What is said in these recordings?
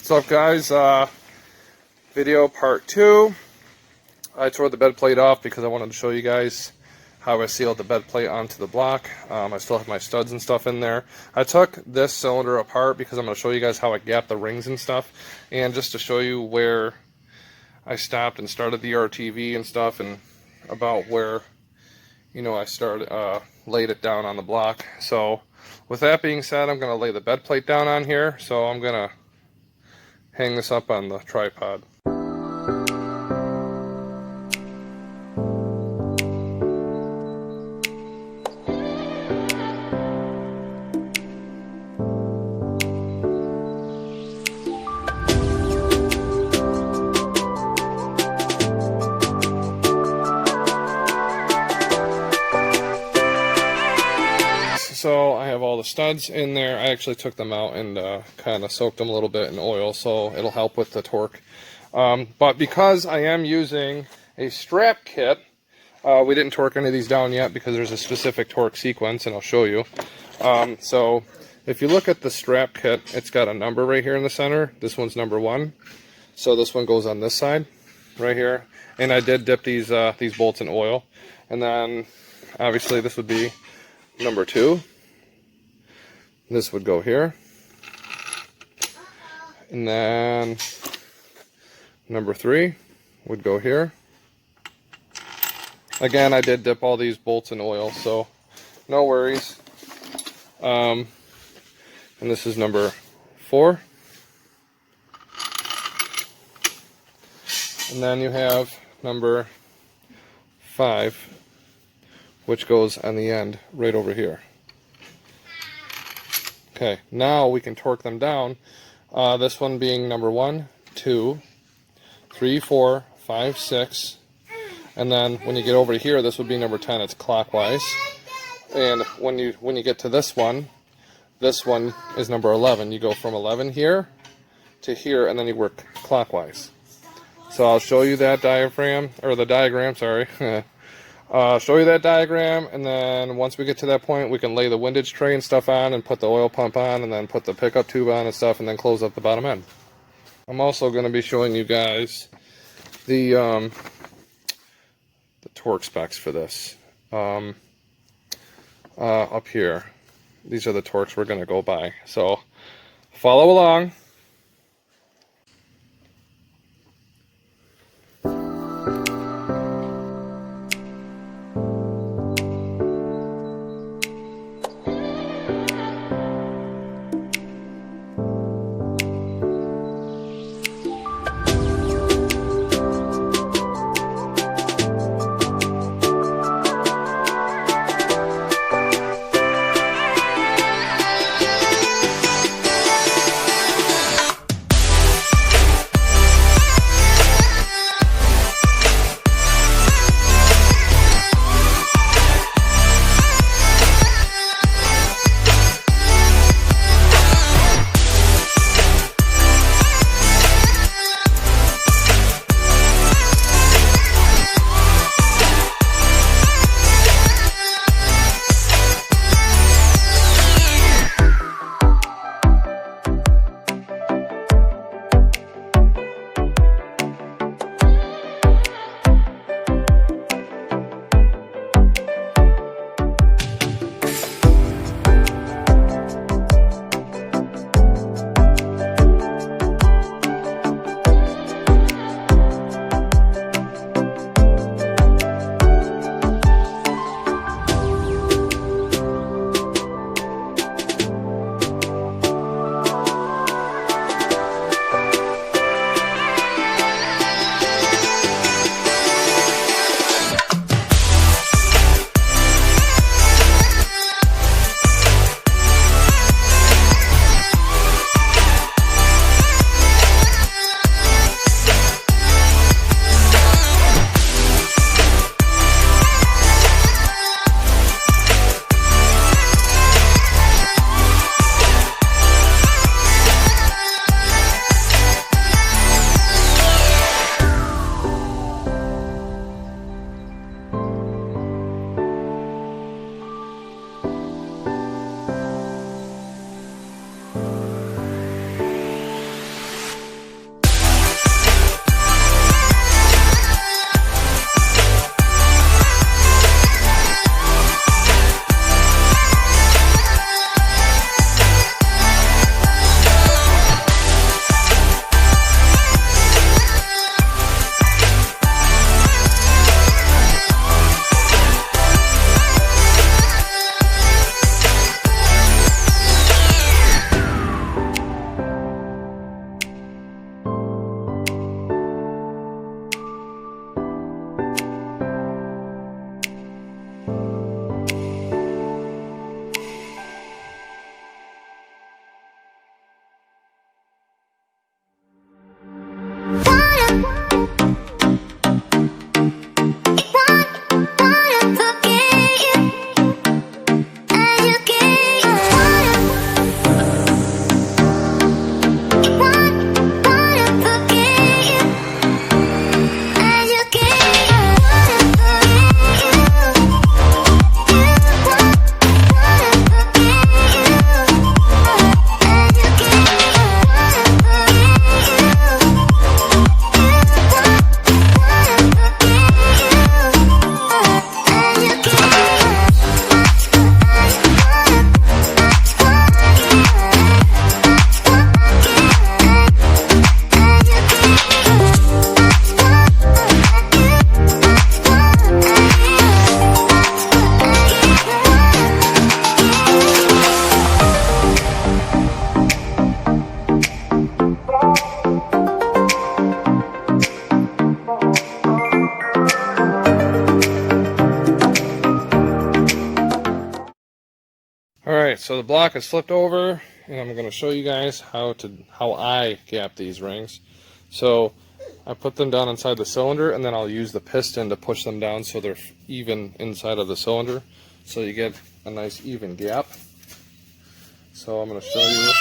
What's up, guys? Video part 2. I tore the bed plate off because I wanted to show you guys how I sealed the bed plate onto the block. I still have my studs and stuff in there. I took this cylinder apart because I'm going to show you guys how I gapped the rings and stuff, and just to show you where I stopped and started the RTV and stuff, and about where, you know, I started laid it down on the block. So with that being said, I'm going to lay the bed plate down on here. So I'm going to hang this up on the tripod. So I have all the studs in there. I actually took them out and kind of soaked them a little bit in oil, so it'll help with the torque. But because I am using a strap kit, we didn't torque any of these down yet because there's a specific torque sequence, and I'll show you. So if you look at the strap kit, it's got a number right here in the center. This one's number 1. So this one goes on this side right here. And I did dip these bolts in oil. And then obviously this would be number 2. This would go here. And then number 3 would go here. Again, I did dip all these bolts in oil, so no worries. And this is number 4. And then you have number 5, which goes on the end right over here. Okay, now we can torque them down. This one being number 1, 2, 3, 4, 5, 6. And then when you get over to here, this would be number 10. It's clockwise. And when you get to this one is number 11. You go from 11 here to here, and then you work clockwise. So I'll show you that diagram, sorry. Show you that diagram, and then once we get to that point, we can lay the windage tray and stuff on and put the oil pump on, and then put the pickup tube on and stuff, and then close up the bottom end. I'm also going to be showing you guys the torque specs for this. Up here, these are the torques we're going to go by. So follow along. so the block is flipped over, and I'm going to show you guys how I gap these rings. So I put them down inside the cylinder, and then I'll use the piston to push them down so they're even inside of the cylinder, so you get a nice even gap. So I'm going to show you.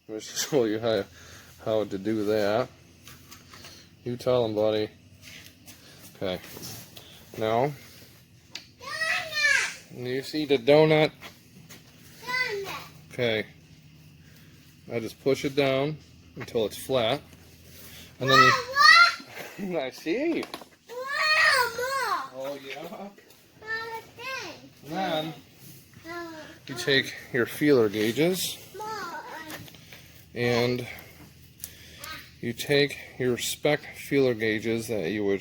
I'm going to show you how to do that. You tell them, buddy. Okay. Now, you see the donut? Okay. I just push it down until it's flat, and then you, I see. Oh yeah. And then you take your feeler gauges and you take your spec feeler gauges that you're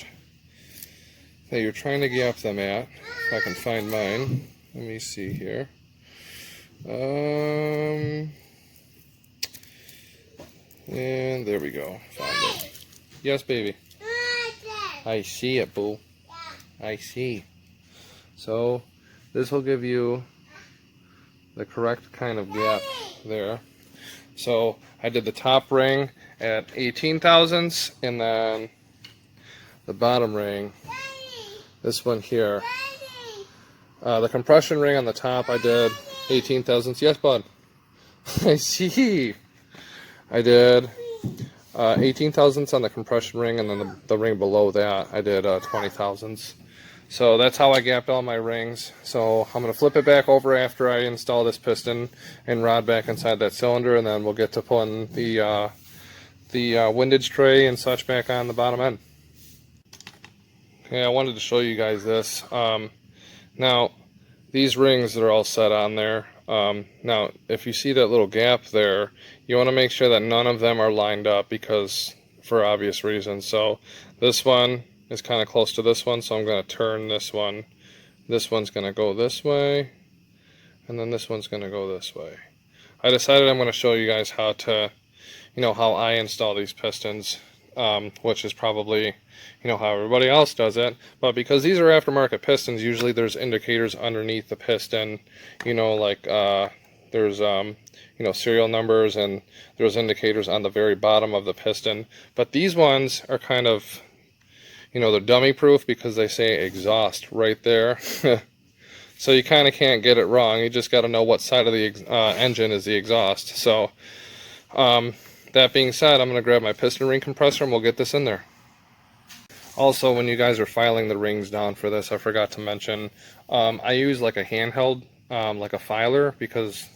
trying to gap them at. If I can find mine, let me see here. And there we go. Found it. Yes, baby. I see it, boo. I see. So this will give you the correct kind of gap there. So I did the top ring at 18 thousandths, and then the bottom ring, this one here, the compression ring on the top I did 18 thousandths. Yes, bud. I see. I did 18 thousandths on the compression ring, and then the ring below that I did 20 thousandths. So that's how I gapped all my rings. So I'm going to flip it back over after I install this piston and rod back inside that cylinder, and then we'll get to putting the windage tray and such back on the bottom end. Okay, I wanted to show you guys this. Now, these rings that are all set on there, now if you see that little gap there, you want to make sure that none of them are lined up, because for obvious reasons. So this one is kind of close to this one, so I'm going to turn this one. This one's going to go this way, and then this one's going to go this way. I decided I'm going to show you guys how to, how I install these pistons, which is probably, how everybody else does it. But because these are aftermarket pistons, usually there's indicators underneath the piston, like there's, serial numbers, and there's indicators on the very bottom of the piston. But these ones are kind of, they're dummy proof, because they say exhaust right there. So you kind of can't get it wrong. You just got to know what side of the engine is the exhaust. So that being said, I'm going to grab my piston ring compressor and we'll get this in there. Also, when you guys are filing the rings down for this, I forgot to mention, I use like a handheld, like a filer, because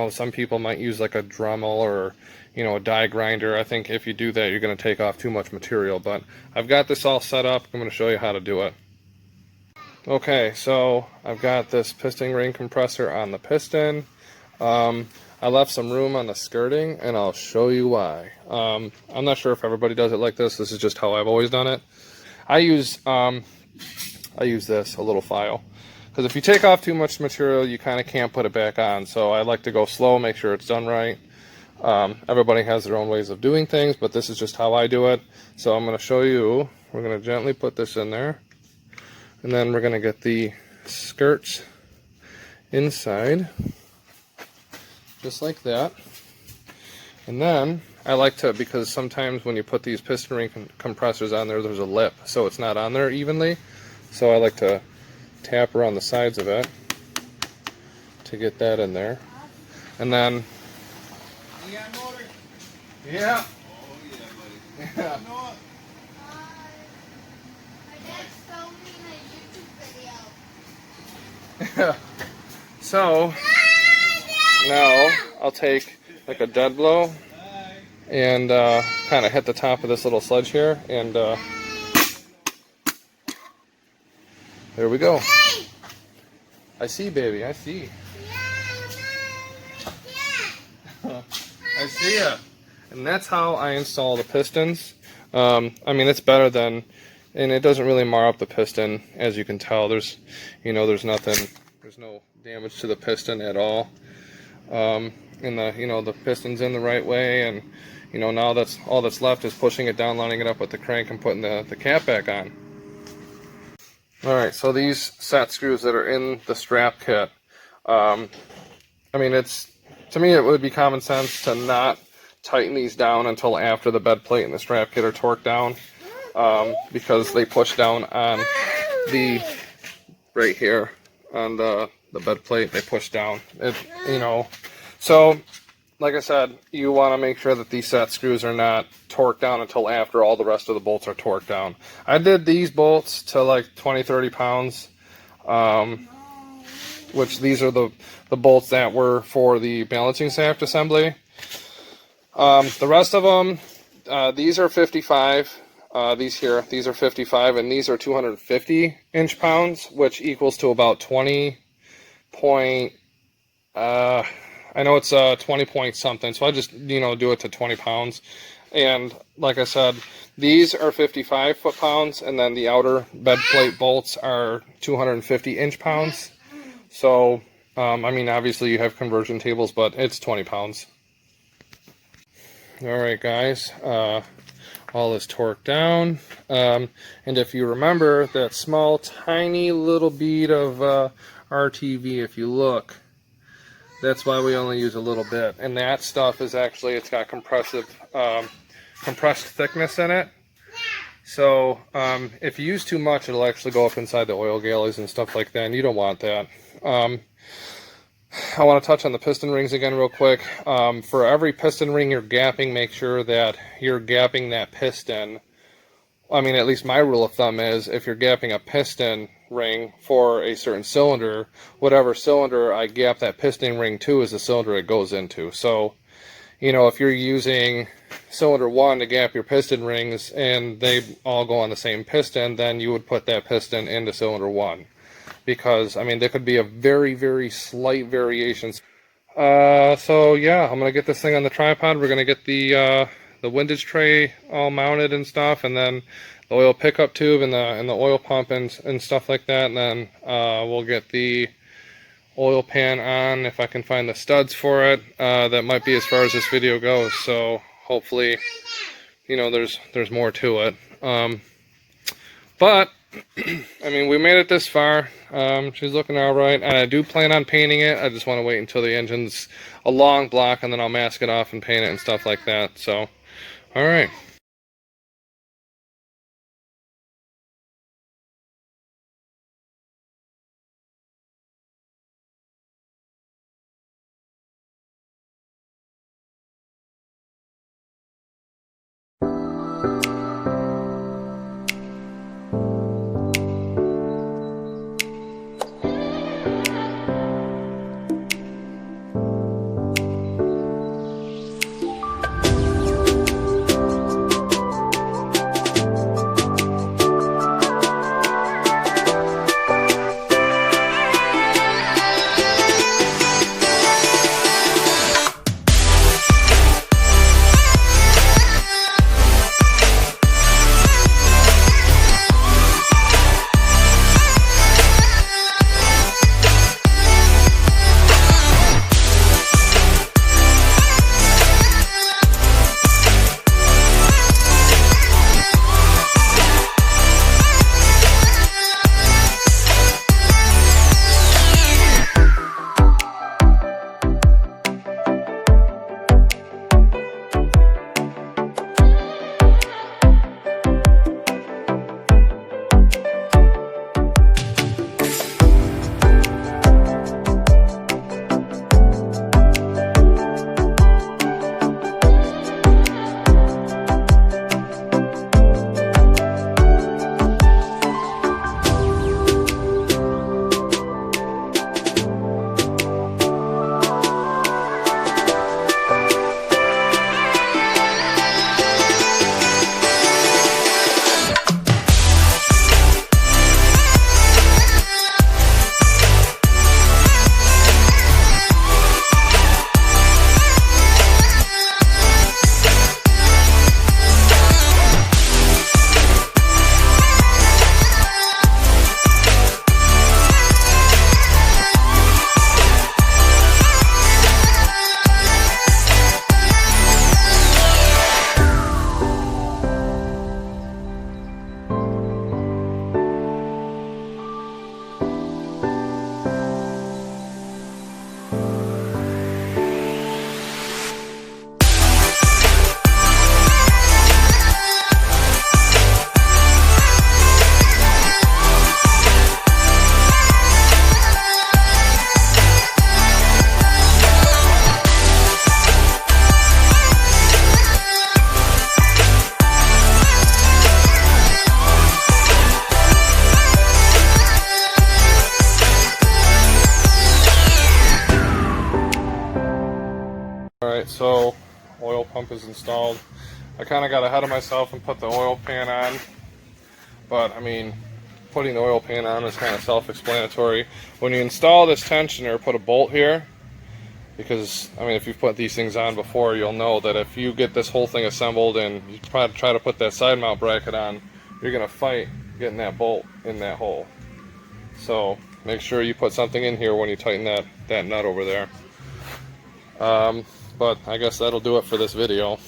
some people might use like a Dremel or a die grinder. I think if you do that, you're going to take off too much material. But I've got this all set up. I'm going to show you how to do it. Okay, so I've got this piston ring compressor on the piston. I left some room on the skirting, and I'll show you why. I'm not sure if everybody does it like this. This is just how I've always done it. I use this, a little file, because if you take off too much material, you kind of can't put it back on. So I like to go slow, make sure it's done right. Everybody has their own ways of doing things, but this is just how I do it. So I'm going to show you. We're going to gently put this in there, and then we're going to get the skirts inside, just like that. And then I like to, because sometimes when you put these piston ring compressors on there, there's a lip, so it's not on there evenly. So I like to tap around the sides of it to get that in there. And then, yeah. Oh yeah, buddy. Yeah. Yeah. So now I'll take like a dead blow and kind of hit the top of this little sludge here, and there we go. I see, baby, I see. I see ya. And that's how I install the pistons. I mean, it's better than, and it doesn't really mar up the piston, as you can tell. There's, there's nothing, there's no damage to the piston at all. And the piston's in the right way, and now that's all that's left is pushing it down, lining it up with the crank, and putting the cap back on. Alright, so these set screws that are in the strap kit, I mean, to me, it would be common sense to not tighten these down until after the bed plate and the strap kit are torqued down, because they push down on the, right here, on the bed plate, they push down. So like I said, you want to make sure that these set screws are not torqued down until after all the rest of the bolts are torqued down. I did these bolts to like 20-30 pounds, which these are the bolts that were for the balancing shaft assembly. The rest of them, these are 55. These are 55, and these are 250 inch-pounds, which equals to about 20 point, I know it's 20 point something, so I just, do it to 20 pounds. And like I said, these are 55 foot-pounds, and then the outer bed plate bolts are 250 inch-pounds. So, I mean, obviously you have conversion tables, but it's 20 pounds. Alright guys, all is torqued down, and if you remember that small tiny little bead of RTV, if you look, that's why we only use a little bit, and that stuff is actually, it's got compressed thickness in it. So if you use too much, it'll actually go up inside the oil galleys and stuff like that, and you don't want that. I want to touch on the piston rings again real quick. For every piston ring you're gapping, make sure that you're gapping that piston. I mean, at least my rule of thumb is, if you're gapping a piston ring for a certain cylinder, whatever cylinder I gap that piston ring to is the cylinder it goes into. So, if you're using cylinder 1 to gap your piston rings and they all go on the same piston, then you would put that piston into cylinder 1. Because, I mean, there could be a very, very slight variation. So yeah, I'm going to get this thing on the tripod. We're going to get the windage tray all mounted and stuff, and then the oil pickup tube and the oil pump and stuff like that. And then we'll get the oil pan on, if I can find the studs for it. That might be as far as this video goes. So hopefully, there's more to it. But I mean, we made it this far. She's looking all right, and I do plan on painting it. I just want to wait until the engine's a long block, and then I'll mask it off and paint it and stuff like that. So, all right. pump is installed. I kind of got ahead of myself and put the oil pan on, but I mean, putting the oil pan on is kind of self-explanatory. When you install this tensioner, put a bolt here, because I mean, if you've put these things on before, you'll know that if you get this whole thing assembled and you try to put that side mount bracket on, you're gonna fight getting that bolt in that hole. So make sure you put something in here when you tighten that nut over there. But I guess that'll do it for this video.